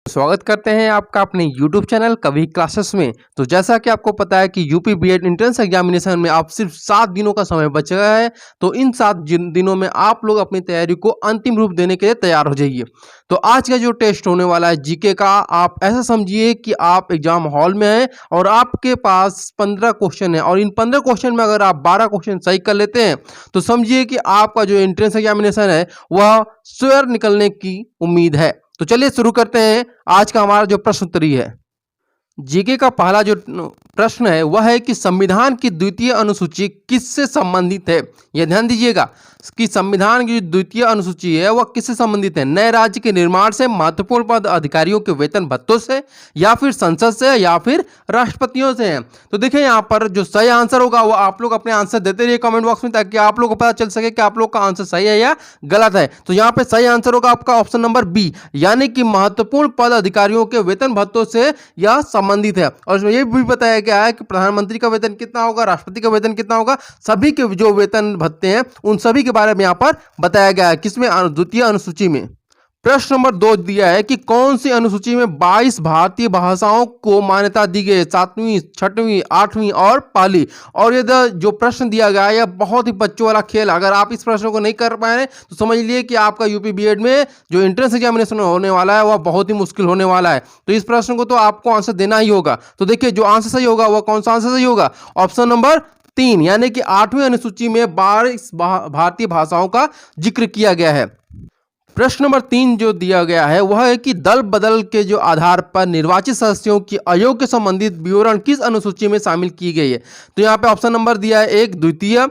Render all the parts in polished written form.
स्वागत करते हैं आपका अपने YouTube चैनल कवि क्लासेस में। तो जैसा कि आपको पता है कि यूपी बीएड एंट्रेंस एग्जामिनेशन में आप सिर्फ 7 दिनों का समय बच गया है। तो इन 7 दिनों में आप लोग अपनी तैयारी को अंतिम रूप देने के लिए तैयार हो जाइए। तो आज का जो टेस्ट होने वाला है जीके का, आप ऐसा समझिए कि आप एग्जाम हॉल में हैं और आपके पास 15 क्वेश्चन है और इन 15 क्वेश्चन में अगर आप 12 क्वेश्चन सही कर लेते हैं तो समझिए कि आपका जो एंट्रेंस एग्जामिनेशन है वह श्योर निकलने की उम्मीद है। तो चलिए शुरू करते हैं। आज का हमारा जो प्रश्न उत्तरी है, जीके का पहला जो प्रश्न है वह है कि संविधान की द्वितीय अनुसूची किससे संबंधित है। यह ध्यान दीजिएगा कि संविधान की जो द्वितीय अनुसूची है वह किससे संबंधित है। नए राज्य के निर्माण से, महत्वपूर्ण पद अधिकारियों के वेतन भत्तों से, या फिर संसद से, या फिर राष्ट्रपतियों से है। तो देखिए यहाँ पर जो सही आंसर होगा वो आप लोग अपने आंसर देते रहिए कमेंट बॉक्स में, ताकि आप लोग को पता चल सके कि आप लोग का आंसर सही है या गलत है। तो यहाँ पे सही आंसर होगा आपका ऑप्शन नंबर बी, यानी कि महत्वपूर्ण पद अधिकारियों के वेतन भत्तों से यह संबंधित है। और इसमें यह भी बताया गया है कि प्रधानमंत्री का वेतन कितना होगा, राष्ट्रपति का वेतन कितना होगा, सभी के जो वेतन भत्ते हैं उन सभी के बारे में यहाँ पर बताया गया है। किसमें? द्वितीय अनुसूची में। प्रश्न नंबर 2 दिया है कि कौन सी अनुसूची में 22 भारतीय भाषाओं को मान्यता दी गई है, 7वीं, 6वीं, 8वीं और पाली। और ये जो प्रश्न दिया गया है यह बहुत ही बच्चों वाला खेल। अगर आप इस प्रश्न को नहीं कर पाए हैं तो समझ लिए कि आपका यूपी बीएड में जो एंट्रेंस एग्जामिनेशन होने वाला है वह बहुत ही मुश्किल होने वाला है। तो इस प्रश्न को तो आपको आंसर देना ही होगा। तो देखिए जो आंसर सही होगा वह कौन सा आंसर सही होगा? ऑप्शन नंबर 3, यानी कि 8वीं अनुसूची में 22 भारतीय भाषाओं का जिक्र किया गया है। प्रश्न नंबर 3 जो दिया गया है वह है कि दल बदल के जो आधार पर निर्वाचित सदस्यों की आयोग के संबंधित विवरण किस अनुसूची में शामिल की गई है। तो यहाँ पे ऑप्शन नंबर दिया है 1 द्वितीय,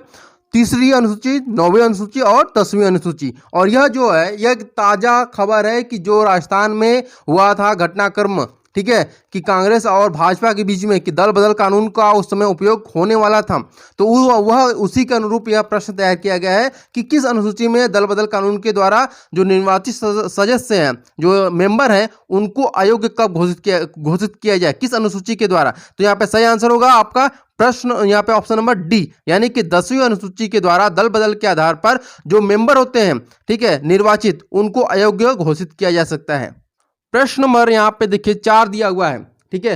तीसरी अनुसूची, 9वीं अनुसूची और 10वीं अनुसूची। और यह जो है यह ताजा खबर है कि जो राजस्थान में हुआ था घटनाक्रम, ठीक है, कि कांग्रेस और भाजपा के बीच में कि दल बदल कानून का उस समय उपयोग होने वाला था। तो वह उसी के अनुरूप यह प्रश्न तैयार किया गया है कि किस अनुसूची में दल बदल कानून के द्वारा जो निर्वाचित सदस्य हैं, जो मेंबर हैं, उनको अयोग्य कब घोषित किया जाए, किस अनुसूची के द्वारा। तो यहाँ पे सही आंसर होगा आपका प्रश्न यहाँ पे ऑप्शन नंबर डी, यानी कि 10वीं अनुसूची के द्वारा दल बदल के आधार पर जो मेंबर होते हैं, ठीक है, निर्वाचित, उनको अयोग्य घोषित किया जा सकता है। प्रश्न नंबर यहाँ पे देखिए 4 दिया हुआ है, ठीक है,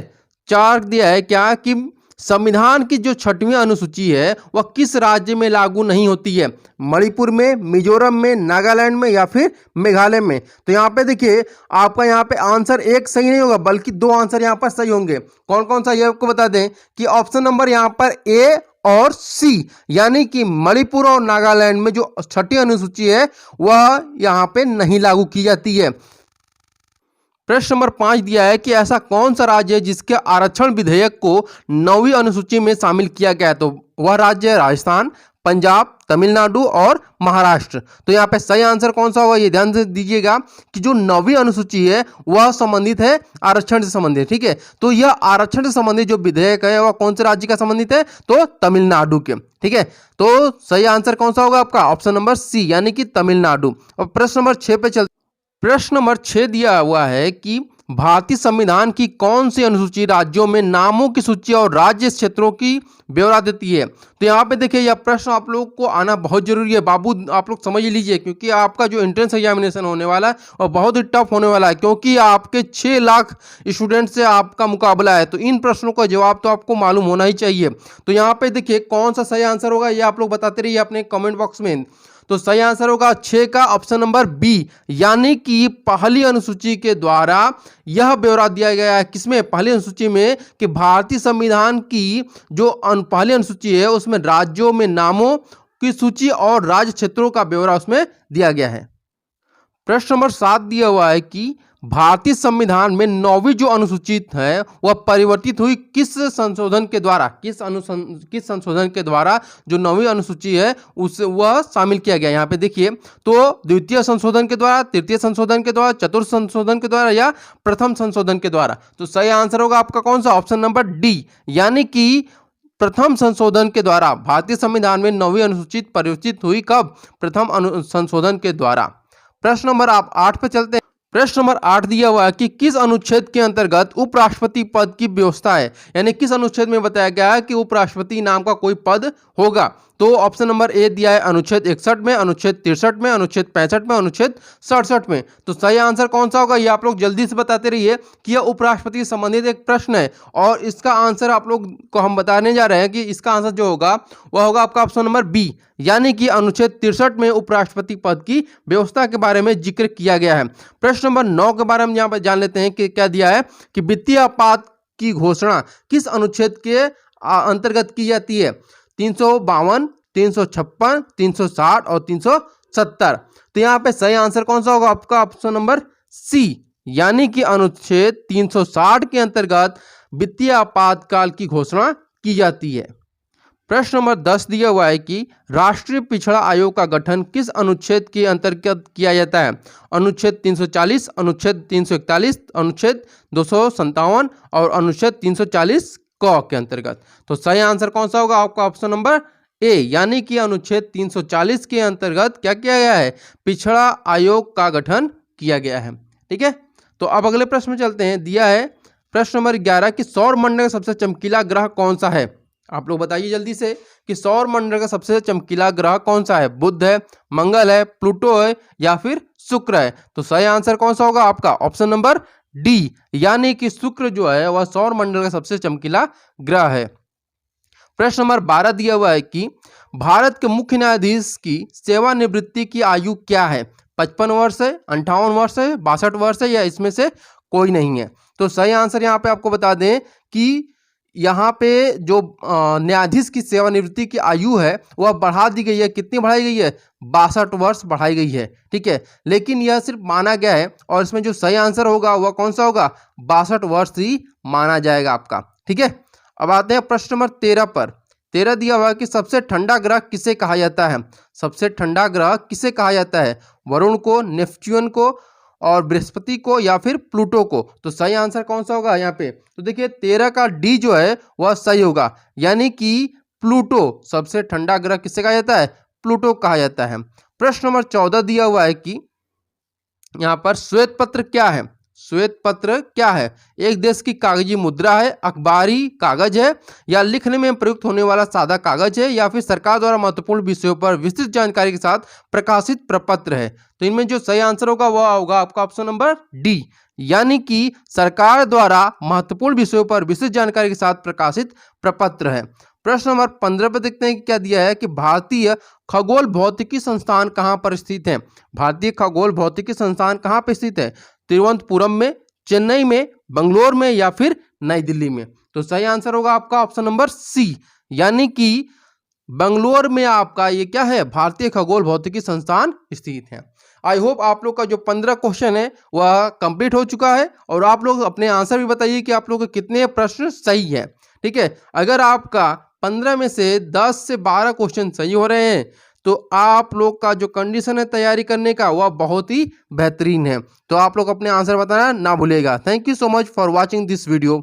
4 दिया है क्या कि संविधान की जो 6वीं अनुसूची है वह किस राज्य में लागू नहीं होती है। मणिपुर में, मिजोरम में, नागालैंड में या फिर मेघालय में। तो यहाँ पे देखिए आपका यहाँ पे आंसर एक सही नहीं होगा बल्कि 2 आंसर यहाँ पर सही होंगे। कौन कौन सा ये आपको बता दें कि ऑप्शन नंबर यहाँ पर ए और सी, यानी कि मणिपुर और नागालैंड में जो 6वीं अनुसूची है वह यहाँ पे नहीं लागू की जाती है। प्रश्न नंबर 5 दिया है कि ऐसा कौन सा राज्य है जिसके आरक्षण विधेयक को 9वीं अनुसूची में शामिल किया गया है। तो वह राज्य है राजस्थान, पंजाब, तमिलनाडु और महाराष्ट्र। तो यहाँ पे सही आंसर कौन सा होगा ये ध्यान से दीजिएगा कि जो 9वीं अनुसूची है वह संबंधित है आरक्षण से संबंधित, ठीक है। तो यह आरक्षण से संबंधित जो विधेयक है वह कौन से राज्य का संबंधित है? तो तमिलनाडु के, ठीक है। तो सही आंसर कौन सा होगा आपका? ऑप्शन नंबर सी, यानी कि तमिलनाडु। और प्रश्न नंबर 6 पे चलते। प्रश्न नंबर 6 दिया हुआ है कि भारतीय संविधान की कौन सी अनुसूची राज्यों में नामों की सूची और राज्य क्षेत्रों की ब्यौरा देती है। तो यहाँ पे देखिए यह प्रश्न आप लोग को आना बहुत जरूरी है बाबू, आप लोग समझ लीजिए, क्योंकि आपका जो एंट्रेंस एग्जामिनेशन होने वाला है और बहुत ही टफ होने वाला है, क्योंकि आपके 6 लाख स्टूडेंट से आपका मुकाबला है। तो इन प्रश्नों का जवाब तो आपको मालूम होना ही चाहिए। तो यहाँ पे देखिए कौन सा सही आंसर होगा ये आप लोग बताते रहिए अपने कमेंट बॉक्स में। तो सही आंसर होगा 6 का ऑप्शन नंबर बी, यानी कि पहली अनुसूची के द्वारा यह ब्यौरा दिया गया है। किसमें? पहली अनुसूची में, कि भारतीय संविधान की जो पहली अनुसूची है उसमें राज्यों में नामों की सूची और राज्य क्षेत्रों का ब्यौरा उसमें दिया गया है। प्रश्न नंबर 7 दिया हुआ है कि भारतीय संविधान में 9वीं जो अनुसूचित है वह परिवर्तित हुई किस संशोधन के द्वारा, किस संशोधन के द्वारा जो 9वीं अनुसूची है उसे वह शामिल किया गया। यहाँ पे देखिए तो द्वितीय संशोधन के द्वारा, तृतीय संशोधन के द्वारा, चतुर्थ संशोधन के द्वारा या प्रथम संशोधन के द्वारा। तो सही आंसर होगा आपका कौन सा? ऑप्शन नंबर डी, यानी कि प्रथम संशोधन के द्वारा भारतीय संविधान में 9वीं अनुसूचित परिवर्तित हुई। कब? प्रथम संशोधन के द्वारा। प्रश्न नंबर आप 8 पे चलते हैं। प्रश्न नंबर 8 दिया हुआ है कि किस अनुच्छेद के अंतर्गत उपराष्ट्रपति पद की व्यवस्था है, यानी किस अनुच्छेद में बताया गया है कि उपराष्ट्रपति नाम का कोई पद होगा। तो ऑप्शन नंबर ए दिया है अनुच्छेद 61 में, अनुच्छेद 63 में, अनुच्छेद 65 में, अनुच्छेद 67 में। तो सही आंसर कौन सा होगा ये आप लोग जल्दी से बताते रहिए कि यह उपराष्ट्रपति से संबंधित एक प्रश्न है और इसका आंसर आप लोग को हम बताने जा रहे हैं कि इसका आंसर जो होगा वह होगा आपका ऑप्शन नंबर बी, यानी कि अनुच्छेद 63 में उपराष्ट्रपति पद की व्यवस्था के बारे में जिक्र किया गया है। प्रश्न नंबर 9 के बारे में यहाँ पर जान लेते हैं कि क्या दिया है कि वित्तीय आपात की घोषणा किस अनुच्छेद के अंतर्गत की जाती है। 352, 356, 360 और 370। तो यहाँ पे सही आंसर कौन सा होगा आपका ऑप्शन नंबर सी, यानी कि अनुच्छेद 360 के अंतर्गत वित्तीय आपातकाल की घोषणा की जाती है। प्रश्न नंबर 10 दिया हुआ है कि राष्ट्रीय पिछड़ा आयोग का गठन किस अनुच्छेद के अंतर्गत किया जाता है। अनुच्छेद 340, अनुच्छेद 341, अनुच्छेद 257 और अनुच्छेद 340 क के अंतर्गत। तो सही आंसर कौन सा होगा आपका ऑप्शन नंबर ए, यानी कि अनुच्छेद 340 के अंतर्गत क्या किया गया है, पिछड़ा आयोग का गठन किया गया है। ठीक है, तो अब अगले प्रश्न में चलते हैं। दिया है प्रश्न नंबर 11 कि सौर मंडल का सबसे चमकीला ग्रह कौन सा है। आप लोग बताइए जल्दी से कि सौर मंडल का सबसे चमकीला ग्रह कौन सा है। बुध है, मंगल है, प्लूटो है या फिर शुक्र है। तो सही आंसर कौन सा होगा आपका ऑप्शन नंबर डी, यानी कि शुक्र जो है वह सौर मंडल का सबसे चमकीला ग्रह है। प्रश्न नंबर 12 दिया हुआ है कि भारत के मुख्य न्यायाधीश की सेवानिवृत्ति की आयु क्या है। 55 वर्ष है, 58 वर्ष है, 62 वर्ष है या इसमें से कोई नहीं है। तो सही आंसर यहाँ पे आपको बता दें कि यहाँ पे जो न्यायाधीश की सेवानिवृत्ति की आयु है वह बढ़ा दी गई है। कितनी बढ़ाई गई है, 62 वर्ष बढ़ाई गई है। ठीक है, लेकिन यह सिर्फ माना गया है और इसमें जो सही आंसर होगा वह कौन सा होगा, 62 वर्ष ही माना जाएगा आपका। ठीक है, अब आते हैं प्रश्न नंबर 13 पर। 13 दिया हुआ है कि सबसे ठंडा ग्रह किसे कहा जाता है। सबसे ठंडा ग्रह किसे कहा जाता है, वरुण को, नेपच्यून को और बृहस्पति को या फिर प्लूटो को। तो सही आंसर कौन सा होगा यहाँ पे, तो देखिए 13 का डी जो है वह सही होगा, यानी कि प्लूटो सबसे ठंडा ग्रह किसे कहा जाता है, प्लूटो कहा जाता है। प्रश्न नंबर 14 दिया हुआ है कि यहाँ पर श्वेत पत्र क्या है। श्वेत पत्र क्या है, एक देश की कागजी मुद्रा है, अखबारी कागज है या लिखने में प्रयुक्त होने वाला सादा कागज है या फिर सरकार द्वारा महत्वपूर्ण विषयों पर विस्तृत जानकारी के साथ प्रकाशित प्रपत्र है। तो इनमें जो सही आंसर होगा वह होगा आपका ऑप्शन नंबर डी, यानी कि सरकार द्वारा महत्वपूर्ण विषयों पर विस्तृत जानकारी के साथ प्रकाशित प्रपत्र है। प्रश्न नंबर 15 पर देखते हैं कि क्या दिया है कि भारतीय खगोल भौतिकी संस्थान कहाँ पर स्थित है। भारतीय खगोल भौतिकी संस्थान कहाँ पर स्थित है, तिरुवनंतपुरम में, चेन्नई में, बंगलोर में या फिर नई दिल्ली में। तो सही आंसर होगा आपका ऑप्शन नंबर सी, यानी कि बंगलोर में आपका ये क्या है, भारतीय खगोल भौतिकी संस्थान स्थित है। आई होप आप लोग का जो 15 क्वेश्चन है वह कंप्लीट हो चुका है और आप लोग अपने आंसर भी बताइए कि आप लोग के कितने प्रश्न सही है। ठीक है, अगर आपका 15 में से 10 से 12 क्वेश्चन सही हो रहे हैं तो आप लोग का जो कंडीशन है तैयारी करने का वह बहुत ही बेहतरीन है। तो आप लोग अपने आंसर बताना ना भूलेगा। Thank you so much for watching this video.